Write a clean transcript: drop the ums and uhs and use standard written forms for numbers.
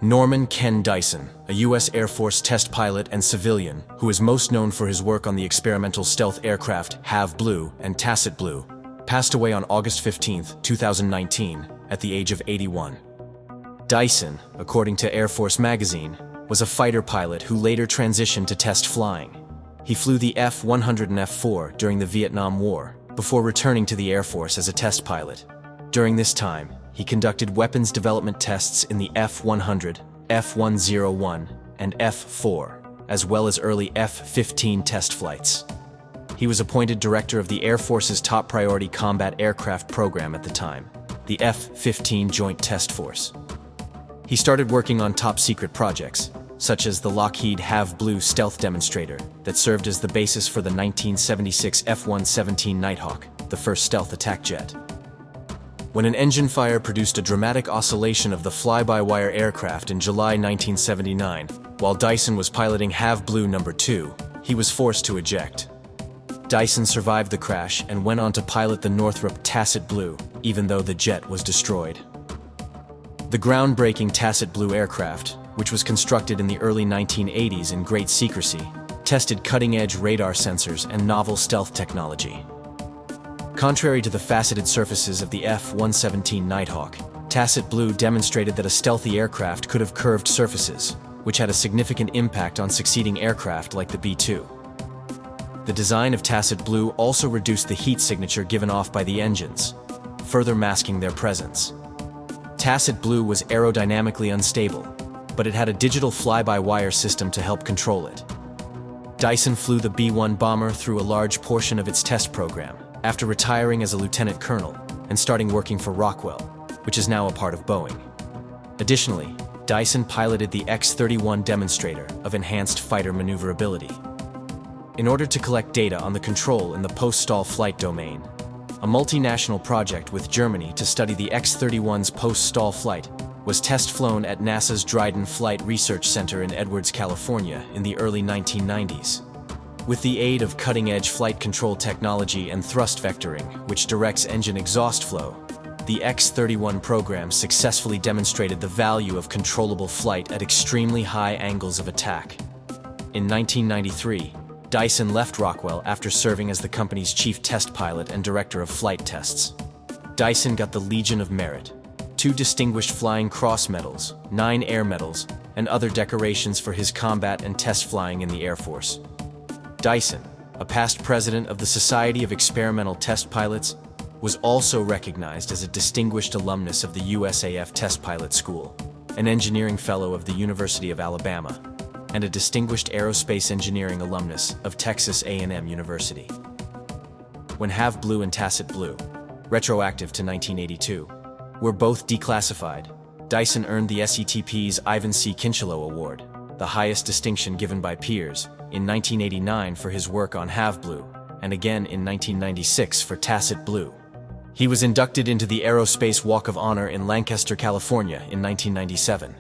Norman Ken Dyson, a U.S. Air Force test pilot and civilian who is most known for his work on the experimental stealth aircraft Have Blue and Tacit Blue, passed away on August 15, 2019, at the age of 81. Dyson, according to Air Force magazine, was a fighter pilot who later transitioned to test flying. He flew the F-100 and F-4 during the Vietnam War, before returning to the Air Force as a test pilot. During this time, he conducted weapons development tests in the F-100, F-101, and F-4, as well as early F-15 test flights. He was appointed director of the Air Force's top priority combat aircraft program at the time, the F-15 Joint Test Force. He started working on top-secret projects, such as the Lockheed Have Blue stealth demonstrator that served as the basis for the 1976 F-117 Nighthawk, the first stealth attack jet. When an engine fire produced a dramatic oscillation of the fly-by-wire aircraft in July 1979, while Dyson was piloting Have Blue No. 2, he was forced to eject. Dyson survived the crash and went on to pilot the Northrop Tacit Blue, even though the jet was destroyed. The groundbreaking Tacit Blue aircraft, which was constructed in the early 1980s in great secrecy, tested cutting-edge radar sensors and novel stealth technology. Contrary to the faceted surfaces of the F-117 Nighthawk, Tacit Blue demonstrated that a stealthy aircraft could have curved surfaces, which had a significant impact on succeeding aircraft like the B-2. The design of Tacit Blue also reduced the heat signature given off by the engines, further masking their presence. Tacit Blue was aerodynamically unstable, but it had a digital fly-by-wire system to help control it. Dyson flew the B-1 bomber through a large portion of its test program, after retiring as a lieutenant colonel and starting working for Rockwell, which is now a part of Boeing. Additionally, Dyson piloted the X-31 demonstrator of enhanced fighter maneuverability. In order to collect data on the control in the post-stall flight domain, a multinational project with Germany to study the X-31's post-stall flight was test-flown at NASA's Dryden Flight Research Center in Edwards, California in the early 1990s. With the aid of cutting-edge flight control technology and thrust vectoring, which directs engine exhaust flow, the X-31 program successfully demonstrated the value of controllable flight at extremely high angles of attack. In 1993, Dyson left Rockwell after serving as the company's chief test pilot and director of flight tests. Dyson got the Legion of Merit, 2 Distinguished Flying Cross Medals, 9 Air Medals, and other decorations for his combat and test flying in the Air Force. Dyson, a past president of the Society of Experimental Test Pilots, was also recognized as a distinguished alumnus of the USAF Test Pilot School, an engineering fellow of the University of Alabama, and a distinguished aerospace engineering alumnus of Texas A&M University. When Have Blue and Tacit Blue, retroactive to 1982, were both declassified, Dyson earned the SETP's Ivan C. Kincheloe Award, the highest distinction given by peers, in 1989 for his work on Have Blue, and again in 1996 for Tacit Blue. He was inducted into the Aerospace Walk of Honor in Lancaster, California in 1997.